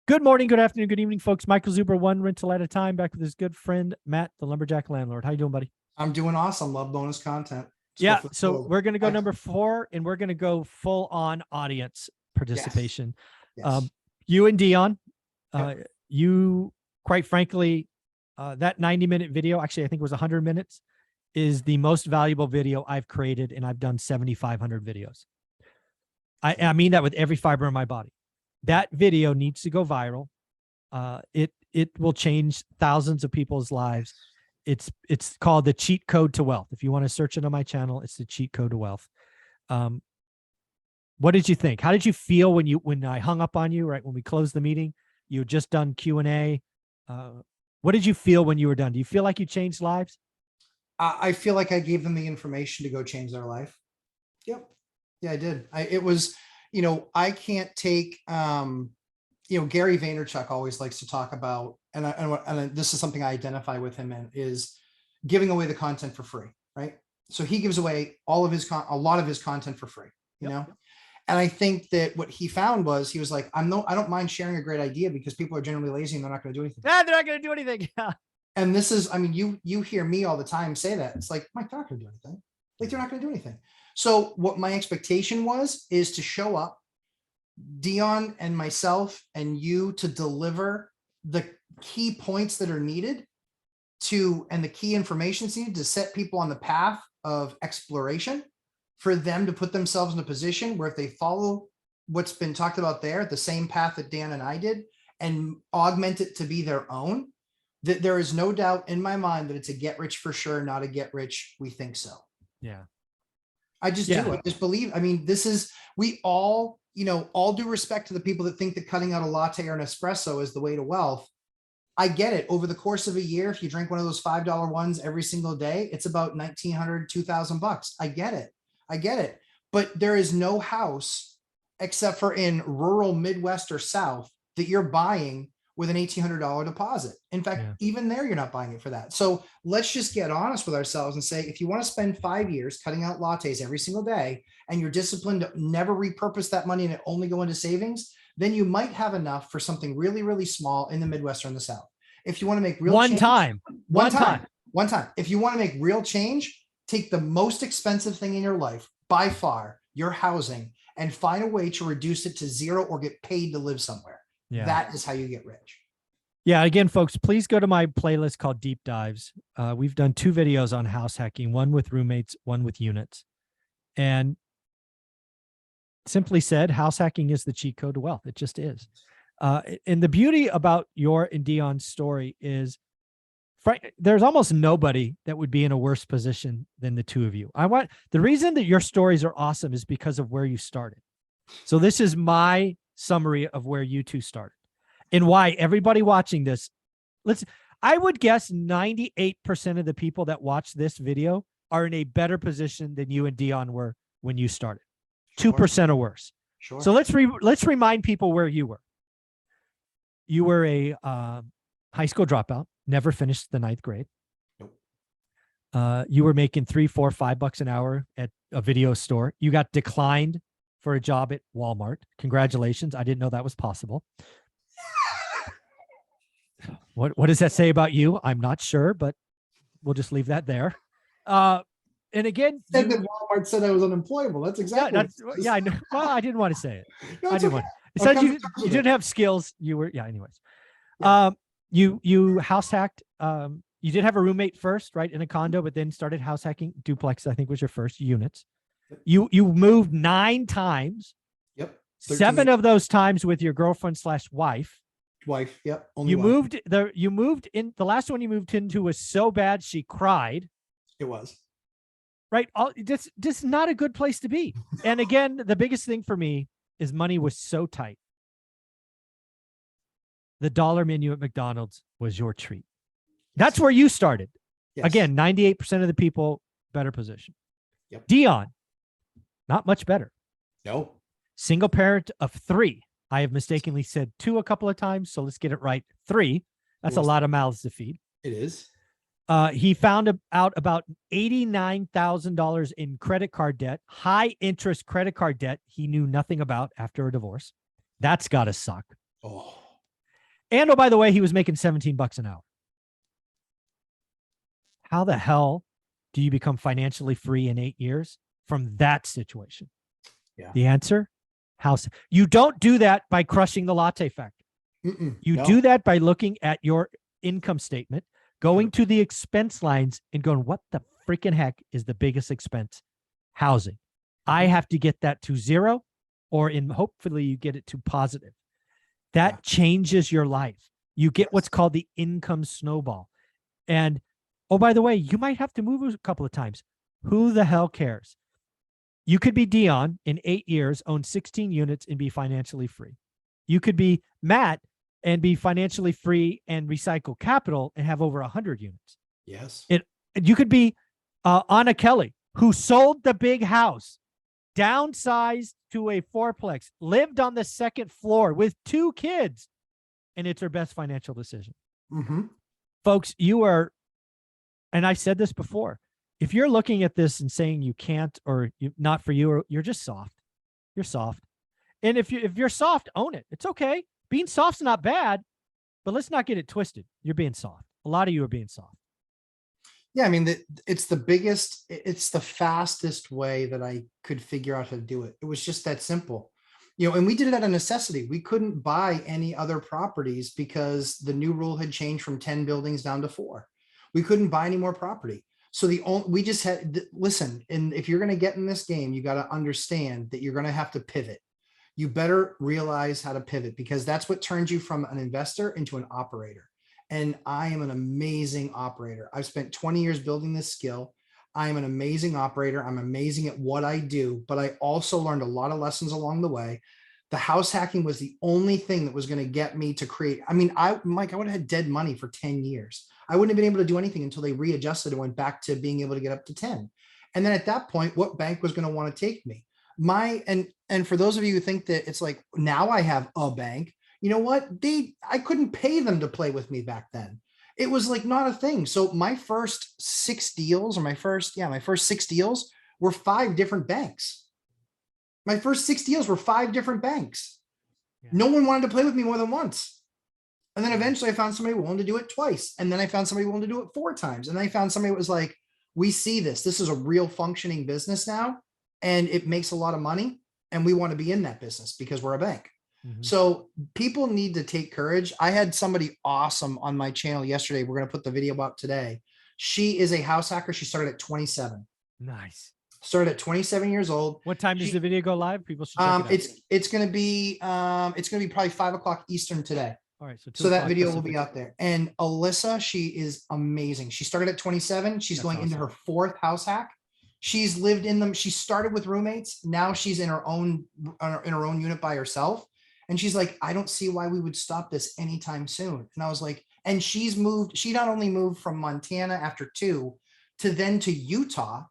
Good morning, good afternoon, good evening, folks. Michael Zuber, one rental at a time, back with his good friend, Matt, the lumberjack landlord. How you doing, buddy? I'm doing awesome. Love bonus content. Let's go Yeah, for the so gold. we're going to go number 4, and we're going to go full on audience participation. Yes. You and Dion, Yep. you, quite frankly, that 90-minute video, actually, I think it was 100 minutes, is the most valuable video I've created, and I've done 7,500 videos. I mean that with every fiber in my body. That video needs to go viral. It will change thousands of people's lives. It's called the cheat code to wealth. If you want to search it on my channel, it's the cheat code to wealth. What did you think? How did you feel when I hung up on you, right? When we closed the meeting, you had just done Q&A. What did you feel when you were done? Do you feel like you changed lives? I feel like I gave them the information to go change their life. Yep. Yeah, I did. It was, I can't take, Gary Vaynerchuk always likes to talk about, and this is something I identify with him in, is giving away the content for free, right? So he gives away a lot of his content for free, you know? And I think that what he found was, he was like, I don't mind sharing a great idea because people are generally lazy and they're not going to do anything. Yeah, they're not going to do anything. Yeah. And this is, you hear me all the time say that. It's like, Mike, they're not going to do anything. Like, they're not going to do anything. So what my expectation is to show up, Dion and myself and you, to deliver the key points that are needed and the key information needed to set people on the path of exploration, for them to put themselves in a position where if they follow what's been talked about there, the same path that Dan and I did, and augment it to be their own, that there is no doubt in my mind that it's a get rich for sure, not a get rich we think so. Yeah. I just do. I just believe, we all, all due respect to the people that think that cutting out a latte or an espresso is the way to wealth. I get it. Over the course of a year, if you drink one of those $5 ones every single day, it's about $1,900, $2,000. I get it. But there is no house, except for in rural Midwest or South, that you're buying with an $1,800 deposit. In fact, even there, you're not buying it for that. So let's just get honest with ourselves and say, if you want to spend 5 years cutting out lattes every single day, and you're disciplined to never repurpose that money and it only go into savings, then you might have enough for something really, really small in the Midwest or in the South. If you want to make real one change, time. If you want to make real change, take the most expensive thing in your life, by far, your housing, and find a way to reduce it to zero or get paid to live somewhere. Yeah. That is how you get rich. Yeah. Again, folks, please go to my playlist called Deep Dives. We've done 2 videos on house hacking, one with roommates, one with units. And simply said, house hacking is the cheat code to wealth. It just is. And the beauty about your and Dion's story is, there's almost nobody that would be in a worse position than the two of you. The reason that your stories are awesome is because of where you started. So this is my summary of where you two started and why everybody watching this, I would guess 98% of the people that watch this video are in a better position than you and Dion were when you started. 2% or worse. Sure. So let's remind people where you were. You were a high school dropout, never finished the 9th grade. Nope. You were making $3, $4, $5 an hour at a video store. You got declined for a job at Walmart. Congratulations. I didn't know that was possible. What does that say about you? I'm not sure, but we'll just leave that there. And again, Walmart said I was unemployable. That's exactly. Yeah, I know. Well, I didn't want to say it. No, I didn't want. It said you didn't have skills. You were, anyways. Yeah. You house hacked. You did have a roommate first, right, in a condo, but then started house hacking. Duplex, I think, was your first units. You moved 9 times. Yep. 7 of those times with your girlfriend / wife. Yep. You moved in. The last one you moved into was so bad she cried. It was. Right. This not a good place to be. And again, the biggest thing for me is money was so tight. The dollar menu at McDonald's was your treat. That's where you started. Yes. Again, 98% of the people, better position. Yep. Dion, not much better. No. Single parent of 3. I have mistakenly said 2 a couple of times, so let's get it right. 3. That's a lot of mouths to feed. It is. He found out about $89,000 in credit card debt, high interest credit card debt he knew nothing about after a divorce. That's got to suck. Oh. And oh, by the way, he was making $17 an hour. How the hell do you become financially free in 8 years from that situation? Yeah. The answer, house. You don't do that by crushing the latte factor. You do that by looking at your income statement, going to the expense lines and going, what the freaking heck is the biggest expense? Housing. I have to get that to zero, or hopefully you get it to positive. That changes your life. You get what's called the income snowball. And oh, by the way, you might have to move a couple of times. Who the hell cares? You could be Dion in 8 years, own 16 units and be financially free. You could be Matt and be financially free and recycle capital and have over 100 units. Yes. You could be Anna Kelly, who sold the big house, downsized to a fourplex, lived on the second floor with 2 kids, and it's her best financial decision. Folks, you are, and I said this before, if you're looking at this and saying you can't, or not for you, or you're just soft, you're soft. And if you're soft, own it. It's okay. Being soft's not bad, but let's not get it twisted. You're being soft. A lot of you are being soft. Yeah, I mean, it's the fastest way that I could figure out how to do it. It was just that simple. And we did it out of necessity. We couldn't buy any other properties because the new rule had changed from 10 buildings down to 4. We couldn't buy any more property. So we just had, listen, and if you're going to get in this game, you got to understand that you're going to have to pivot. You better realize how to pivot, because that's what turns you from an investor into an operator. And I am an amazing operator. I've spent 20 years building this skill. I am an amazing operator. I'm amazing at what I do, but I also learned a lot of lessons along the way. The house hacking was the only thing that was going to get me to create. I mean, Mike, I would have had dead money for 10 years. I wouldn't have been able to do anything until they readjusted and went back to being able to get up to 10. And then at that point, what bank was going to want to take me? And for those of you who think that it's like, now I have a bank, you know what? I couldn't pay them to play with me back then. It was like not a thing. So my first 6 deals, or my first 6 deals were 5 different banks. My first 6 deals were 5 different banks. Yeah. No one wanted to play with me more than once. And then eventually I found somebody willing to do it twice. And then I found somebody willing to do it 4 times. And then I found somebody that was like, we see this. This is a real functioning business now, and it makes a lot of money. And we want to be in that business because we're a bank. So people need to take courage. I had somebody awesome on my channel yesterday. We're going to put the video up today. She is a house hacker. She started at 27. Nice. Started at 27 years old. What time does the video go live? People should check it out. It's going to be probably 5 o'clock Eastern today. All right. So that video will be out there. And Alyssa, she is amazing. She started at 27. She's going into her 4th house hack. She's lived in them. She started with roommates. Now she's in her own unit by herself. And she's like, I don't see why we would stop this anytime soon. And I was like, and she not only moved from Montana after 2 to Utah.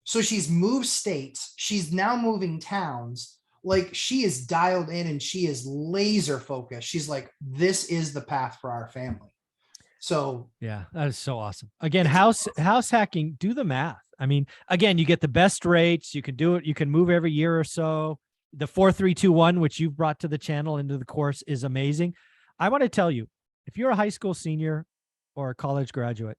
So she's moved states. She's now moving towns. Like, she is dialed in and she is laser focused. She's like, this is the path for our family. So yeah, that is so awesome. Again, house hacking, do the math. I mean, again, you get the best rates. You can do it. You can move every year or so. The 4-3-2-1, which you've brought to the channel into the course, is amazing. I want to tell you, if you're a high school senior or a college graduate,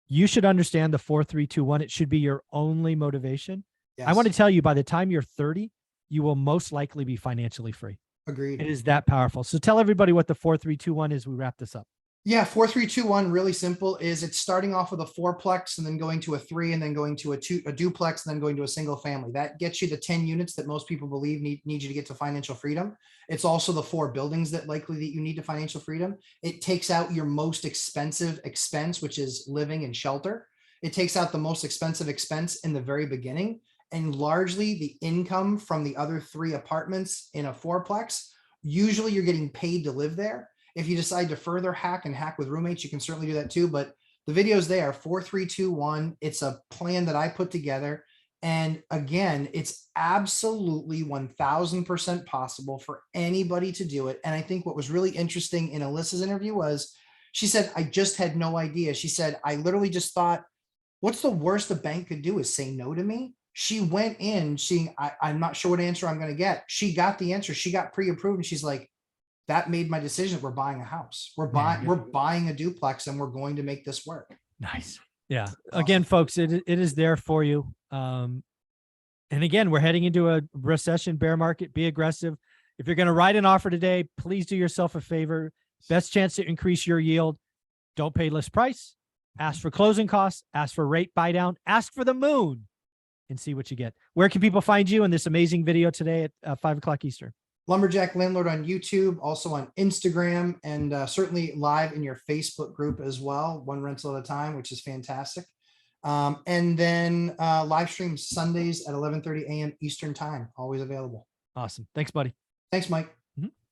you should understand the 4-3-2-1. It should be your only motivation. Yes. I want to tell you, by the time you're 30, you will most likely be financially free. Agreed. It is that powerful. So tell everybody what the 4-3-2-1 is. We wrap this up. Yeah, 4-3-2-1, really simple. Is it's starting off with a 4-plex and then going to a 3 and then going to a duplex and then going to a single family. That gets you the 10 units that most people believe need you to get to financial freedom. It's also the 4 buildings that you need to financial freedom. It takes out your most expensive expense, which is living and shelter. It takes out the most expensive expense in the very beginning, and largely the income from the other 3 apartments in a 4-plex. Usually you're getting paid to live there. If you decide to further hack with roommates, you can certainly do that too. But the videos there, 4-3-2-1. It's a plan that I put together. And again, it's absolutely 1000% possible for anybody to do it. And I think what was really interesting in Alyssa's interview was, she said, I just had no idea. She said, I literally just thought, what's the worst a bank could do is say no to me. She went in, I'm not sure what answer I'm going to get. She got the answer. She got pre-approved. And she's like, that made my decision. We're buying a house. We're Man, buying a duplex, and we're going to make this work. Nice. Yeah. Again, folks, it is there for you. And again, we're heading into a recession, bear market. Be aggressive. If you're going to write an offer today, please do yourself a favor. Best chance to increase your yield. Don't pay list price. Ask for closing costs. Ask for rate buy down. Ask for the moon and see what you get. Where can people find you in this amazing video today at 5 o'clock Eastern? Lumberjack Landlord on YouTube, also on Instagram, and certainly live in your Facebook group as well, one rental at a time, which is fantastic. And then live stream Sundays at 11:30 a.m. Eastern time, always available. Awesome. Thanks, buddy. Thanks, Mike.